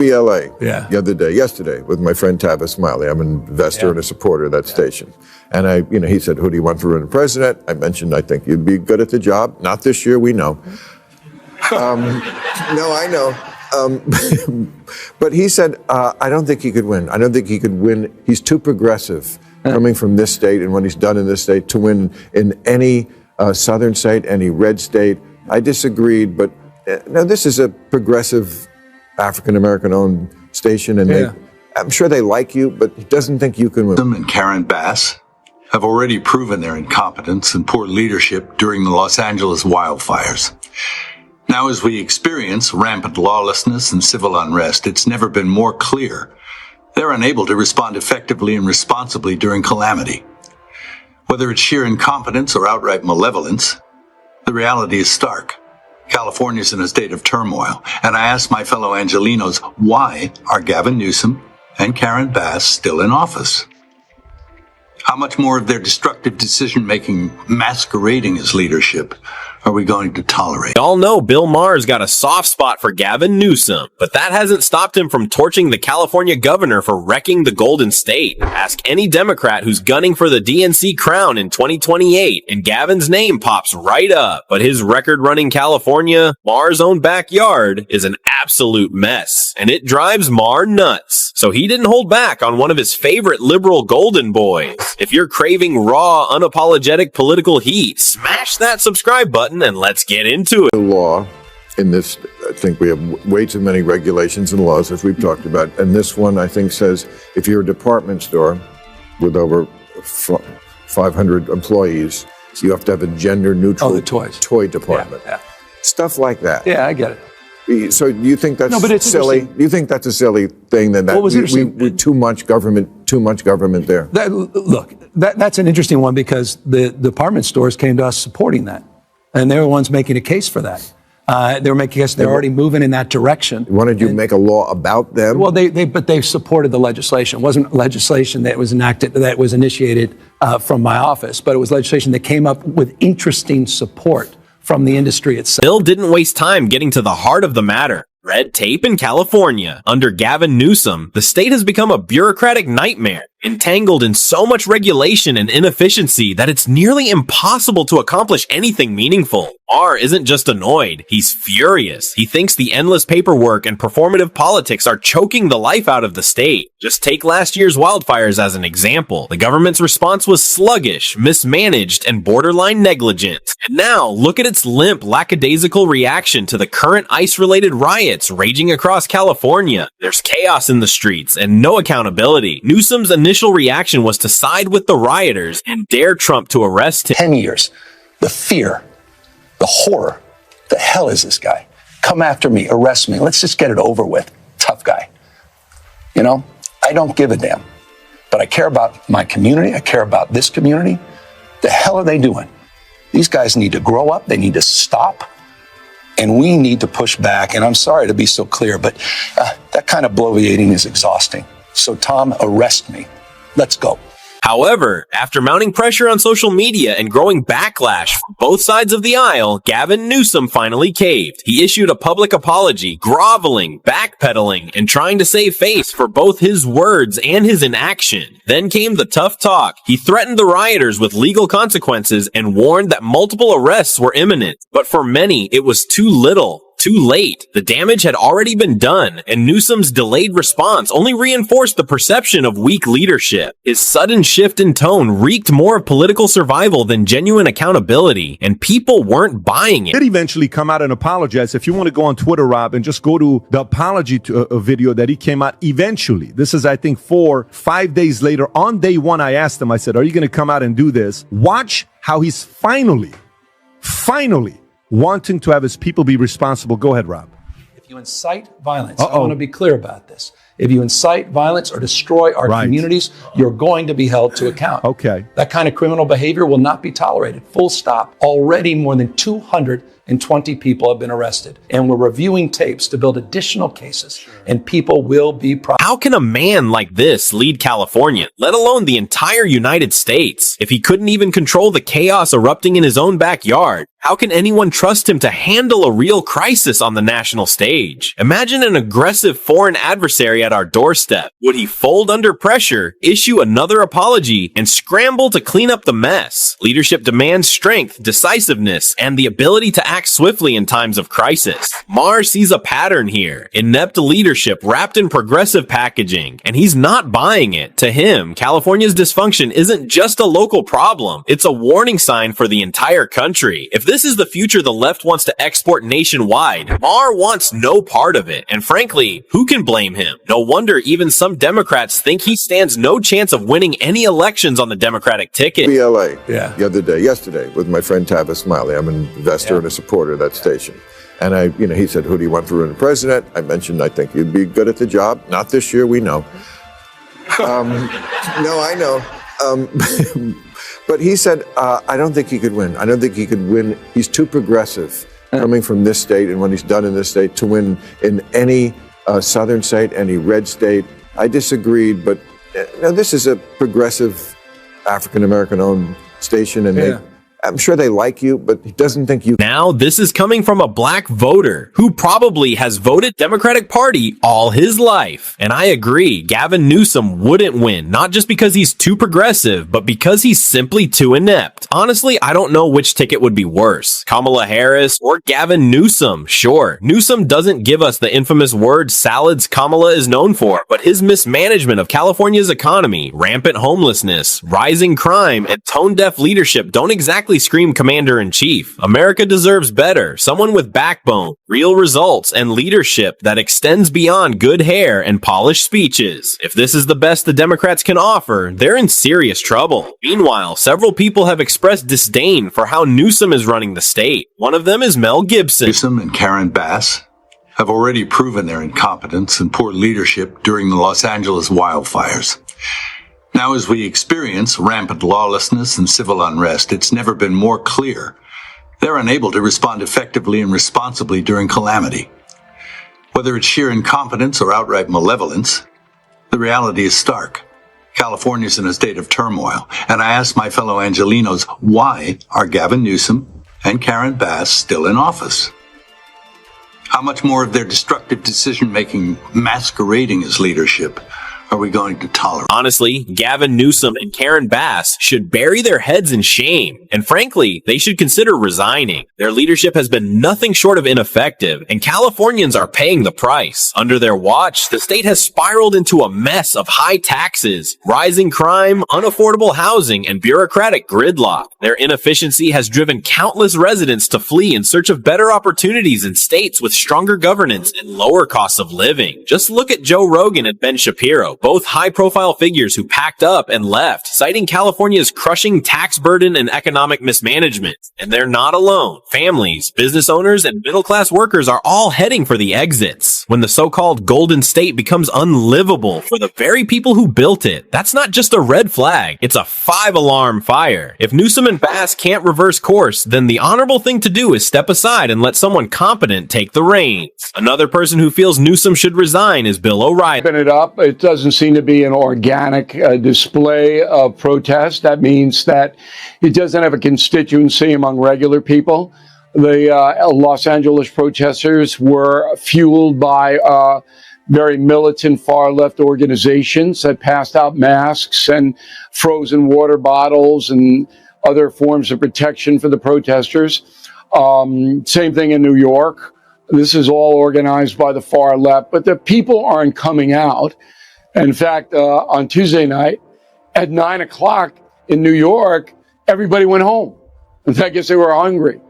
BLA the other day, yesterday, with my friend Tavis Smiley. I'm an investor and a supporter of that station. And he said, who do you want for running president? I mentioned, I think you'd be good at the job. Not this year, we know. No, I know. But he said, I don't think he could win. I don't think he could win. He's too progressive coming from this state and what he's done in this state to win in any southern state, any red state. I disagreed, but no, this is a progressive African-American owned station, and I'm sure they like you, but he doesn't think you can win. And Karen Bass have already proven their incompetence and poor leadership during the Los Angeles wildfires. Now, as we experience rampant lawlessness and civil unrest, it's never been more clear they're unable to respond effectively and responsibly during calamity. Whether it's sheer incompetence or outright malevolence, the reality is stark. California's in a state of turmoil, and I ask my fellow Angelenos, why are Gavin Newsom and Karen Bass still in office? How much more of their destructive decision-making masquerading as leadership are we going to tolerate? We all know Bill Maher's got a soft spot for Gavin Newsom, but that hasn't stopped him from torching the California governor for wrecking the Golden State. Ask any Democrat who's gunning for the DNC crown in 2028, and Gavin's name pops right up. But his record-running California, Maher's own backyard, is an absolute mess, and it drives Maher nuts. So he didn't hold back on one of his favorite liberal golden boys. If you're craving raw, unapologetic political heat, smash that subscribe button and let's get into it. The law in this, I think we have way too many regulations and laws, as we've talked about. And this one, I think, says if you're a department store with over 500 employees, you have to have a gender-neutral toy department. Stuff like that. Yeah, I get it. So do you think that's silly? Do you think that's a silly thing that we too much government there? That's an interesting one because the department stores came to us supporting that. And they were the ones making a case for that. They were making a case they're already moving in that direction. Wanted you to make a law about them? Well, but they supported the legislation. It wasn't legislation that was enacted, that was initiated from my office, but it was legislation that came up with interesting support from the industry itself. Bill didn't waste time getting to the heart of the matter. Red tape in California. Under Gavin Newsom, the state has become a bureaucratic nightmare, entangled in so much regulation and inefficiency that it's nearly impossible to accomplish anything meaningful. Maher isn't just annoyed, he's furious. He thinks the endless paperwork and performative politics are choking the life out of the state. Just take last year's wildfires as an example. The government's response was sluggish, mismanaged, and borderline negligent. And now, look at its limp, lackadaisical reaction to the current ice-related riots raging across California. There's chaos in the streets and no accountability. Newsom's initial reaction was to side with the rioters and dare Trump to arrest him. 10 years. The fear, the horror. The hell is this guy? Come after me, arrest me. Let's just get it over with. Tough guy. You know, I don't give a damn. But I care about my community. I care about this community. The hell are they doing? These guys need to grow up. They need to stop. And we need to push back. And I'm sorry to be so clear, but that kind of bloviating is exhausting. So Tom, arrest me. Let's go. However, after mounting pressure on social media and growing backlash from both sides of the aisle, Gavin Newsom finally caved. He issued a public apology, groveling, backpedaling, and trying to save face for both his words and his inaction. Then came the tough talk. He threatened the rioters with legal consequences and warned that multiple arrests were imminent. But for many, it was too little. Too late. The damage had already been done, and Newsom's delayed response only reinforced the perception of weak leadership. His sudden shift in tone reeked more of political survival than genuine accountability, and people weren't buying it. He did eventually come out and apologize. If you want to go on Twitter, Rob, and just go to the apology video that he came out eventually. This is, I think, 4-5 days later. On day one, I asked him, I said, are you going to come out and do this? Watch how he's finally wanting to have his people be responsible. Go ahead, Rob. If you incite violence, I want to be clear about this. If you incite violence or destroy our communities, you're going to be held to account. Okay. That kind of criminal behavior will not be tolerated. Full stop. Already more than 200 and 20 people have been arrested. And we're reviewing tapes to build additional cases, and people will be How can a man like this lead California, let alone the entire United States? If he couldn't even control the chaos erupting in his own backyard, how can anyone trust him to handle a real crisis on the national stage? Imagine an aggressive foreign adversary at our doorstep. Would he fold under pressure, issue another apology, and scramble to clean up the mess? Leadership demands strength, decisiveness, and the ability to act swiftly in times of crisis. Maher sees a pattern here. Inept leadership wrapped in progressive packaging, and he's not buying it. To him, California's dysfunction isn't just a local problem. It's a warning sign for the entire country. If this is the future the left wants to export nationwide, Maher wants no part of it. And frankly, who can blame him? No wonder even some Democrats think he stands no chance of winning any elections on the Democratic ticket. BLA yesterday with my friend Tavis Smiley. I'm an investor and a supporter of that station. And he said, who do you want for running president? I mentioned, I think you'd be good at the job. Not this year, we know. No, I know. But he said, I don't think he could win. I don't think he could win. He's too progressive coming from this state and what he's done in this state to win in any southern state, any red state. I disagreed, but this is a progressive African-American owned station, and I'm sure they like you, but he doesn't think you. Now, this is coming from a black voter who probably has voted Democratic Party all his life. And I agree, Gavin Newsom wouldn't win, not just because he's too progressive, but because he's simply too inept. Honestly, I don't know which ticket would be worse, Kamala Harris or Gavin Newsom. Sure, Newsom doesn't give us the infamous word salads Kamala is known for, but his mismanagement of California's economy, rampant homelessness, rising crime, and tone-deaf leadership don't exactly scream commander-in-chief. America deserves better. Someone with backbone, real results, and leadership that extends beyond good hair and polished speeches. If this is the best the Democrats can offer, they're in serious trouble. Meanwhile, several people have expressed disdain for how Newsom is running the state. One of them is Mel Gibson. Newsom and Karen Bass have already proven their incompetence and poor leadership during the Los Angeles wildfires. Now, as we experience rampant lawlessness and civil unrest, it's never been more clear they're unable to respond effectively and responsibly during calamity. Whether it's sheer incompetence or outright malevolence, the reality is stark. California's in a state of turmoil, and I ask my fellow Angelenos, why are Gavin Newsom and Karen Bass still in office? How much more of their destructive decision-making masquerading as leadership are we going to tolerate? Honestly, Gavin Newsom and Karen Bass should bury their heads in shame. And frankly, they should consider resigning. Their leadership has been nothing short of ineffective, and Californians are paying the price. Under their watch, the state has spiraled into a mess of high taxes, rising crime, unaffordable housing, and bureaucratic gridlock. Their inefficiency has driven countless residents to flee in search of better opportunities in states with stronger governance and lower costs of living. Just look at Joe Rogan and Ben Shapiro, both high-profile figures who packed up and left, citing California's crushing tax burden and economic mismanagement. And they're not alone. Families, business owners, and middle-class workers are all heading for the exits. When the so-called Golden State becomes unlivable for the very people who built it, that's not just a red flag, it's a 5-alarm fire. If Newsom and Bass can't reverse course, then the honorable thing to do is step aside and let someone competent take the reins. Another person who feels Newsom should resign is Bill O'Reilly. It doesn't seem to be an organic display of protest. That means that it doesn't have a constituency among regular people. The Los Angeles protesters were fueled by very militant far-left organizations that passed out masks and frozen water bottles and other forms of protection for the protesters. Same thing in New York. This is all organized by the far left, but the people aren't coming out. In fact, on Tuesday night at 9 o'clock in New York, everybody went home. I guess they were hungry.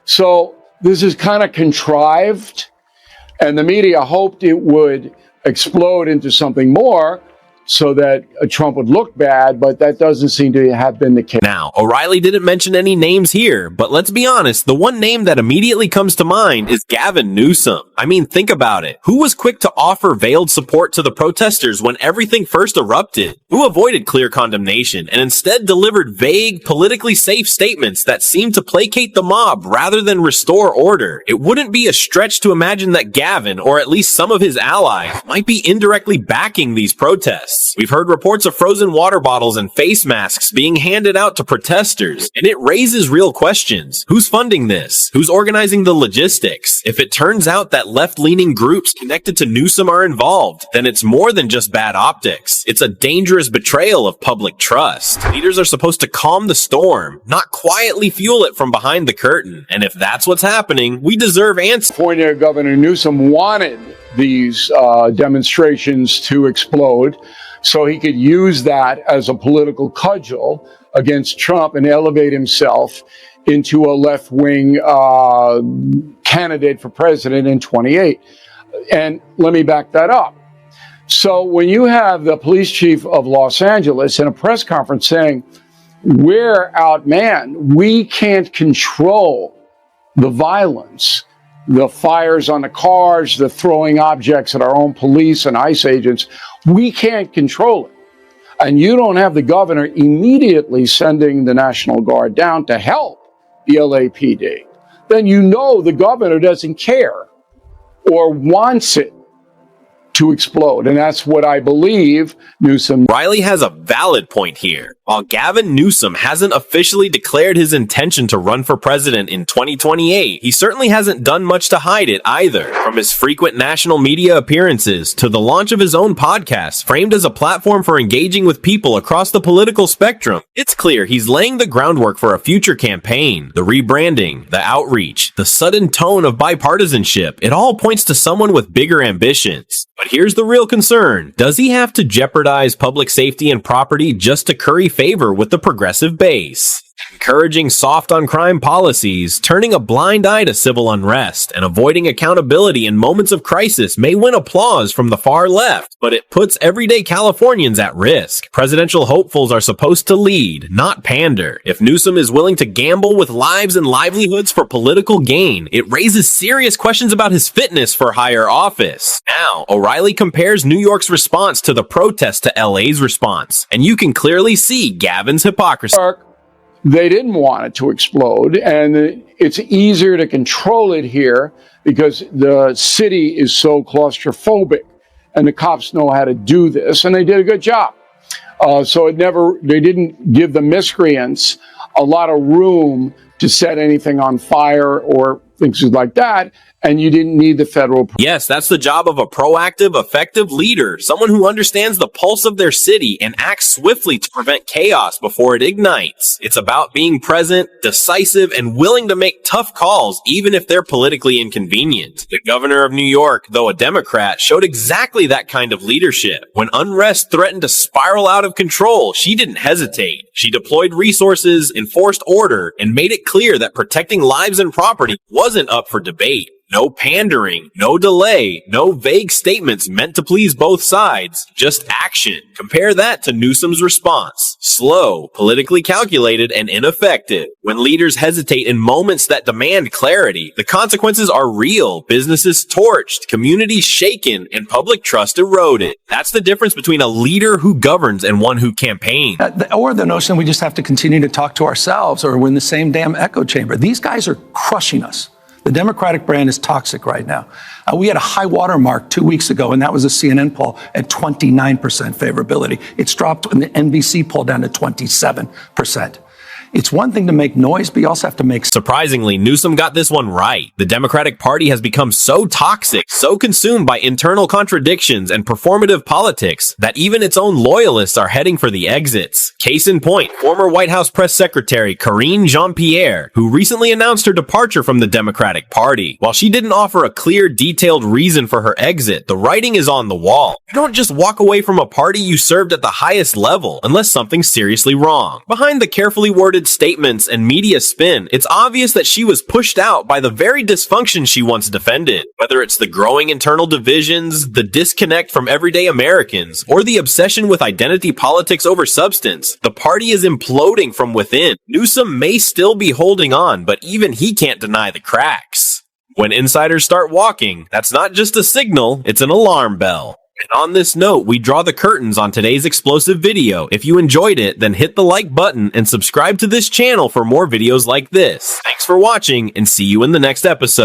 So this is kind of contrived, and the media hoped it would explode into something more, so that Trump would look bad, but that doesn't seem to have been the case. Now, O'Reilly didn't mention any names here, but let's be honest, the one name that immediately comes to mind is Gavin Newsom. I mean, think about it. Who was quick to offer veiled support to the protesters when everything first erupted? Who avoided clear condemnation and instead delivered vague, politically safe statements that seemed to placate the mob rather than restore order? It wouldn't be a stretch to imagine that Gavin, or at least some of his allies, might be indirectly backing these protests. We've heard reports of frozen water bottles and face masks being handed out to protesters, and it raises real questions. Who's funding this? Who's organizing the logistics? If it turns out that left-leaning groups connected to Newsom are involved, then it's more than just bad optics. It's a dangerous betrayal of public trust. Leaders are supposed to calm the storm, not quietly fuel it from behind the curtain. And if that's what's happening, we deserve answers. California Governor Newsom wanted these demonstrations to explode so he could use that as a political cudgel against Trump and elevate himself into a left-wing candidate for president in 28. And let me back that up. So when you have the police chief of Los Angeles in a press conference saying, we're outmanned, we can't control the violence, the fires on the cars, the throwing objects at our own police and ICE agents, we can't control it. And you don't have the governor immediately sending the National Guard down to help the LAPD. Then you know the governor doesn't care or wants it to explode. And that's what I believe Newsom. Riley has a valid point here. While Gavin Newsom hasn't officially declared his intention to run for president in 2028, he certainly hasn't done much to hide it either. From his frequent national media appearances to the launch of his own podcast, framed as a platform for engaging with people across the political spectrum, it's clear he's laying the groundwork for a future campaign. The rebranding, the outreach, the sudden tone of bipartisanship, it all points to someone with bigger ambitions. But here's the real concern. Does he have to jeopardize public safety and property just to curry favor with the progressive base? Encouraging soft on crime policies, turning a blind eye to civil unrest, and avoiding accountability in moments of crisis may win applause from the far left, but it puts everyday Californians at risk. Presidential hopefuls are supposed to lead, not pander. If Newsom is willing to gamble with lives and livelihoods for political gain, it raises serious questions about his fitness for higher office. Now, O'Reilly compares New York's response to the protest to LA's response, and you can clearly see Gavin's hypocrisy. They didn't want it to explode, and it's easier to control it here because the city is so claustrophobic, and the cops know how to do this, and they did a good job. So they didn't give the miscreants a lot of room to set anything on fire or things like that, and you didn't need the federal. Yes, that's the job of a proactive, effective leader, someone who understands the pulse of their city and acts swiftly to prevent chaos before it ignites. It's about being present, decisive, and willing to make tough calls, even if they're politically inconvenient. The governor of New York, though a Democrat, showed exactly that kind of leadership. When unrest threatened to spiral out of control, she didn't hesitate. She deployed resources, enforced order, and made it clear that protecting lives and property wasn't up for debate. No pandering, no delay, no vague statements meant to please both sides, just action. Compare that to Newsom's response. Slow, politically calculated, and ineffective. When leaders hesitate in moments that demand clarity, the consequences are real. Businesses torched, communities shaken, and public trust eroded. That's the difference between a leader who governs and one who campaigns. Or the notion we just have to continue to talk to ourselves or we're in the same damn echo chamber. These guys are crushing us. The Democratic brand is toxic right now. We had a high water mark 2 weeks ago, and that was a CNN poll at 29% favorability. It's dropped in the NBC poll down to 27%. It's one thing to make noise, but you also have to make... Surprisingly, Newsom got this one right. The Democratic Party has become so toxic, so consumed by internal contradictions and performative politics, that even its own loyalists are heading for the exits. Case in point, former White House Press Secretary Karine Jean-Pierre, who recently announced her departure from the Democratic Party. While she didn't offer a clear, detailed reason for her exit, the writing is on the wall. You don't just walk away from a party you served at the highest level, unless something's seriously wrong. Behind the carefully worded convoluted statements and media spin, it's obvious that she was pushed out by the very dysfunction she once defended. Whether it's the growing internal divisions, the disconnect from everyday Americans, or the obsession with identity politics over substance, the party is imploding from within. Newsom may still be holding on, but even he can't deny the cracks. When insiders start walking, that's not just a signal, it's an alarm bell. And on this note, we draw the curtains on today's explosive video. If you enjoyed it, then hit the like button and subscribe to this channel for more videos like this. Thanks for watching, and see you in the next episode.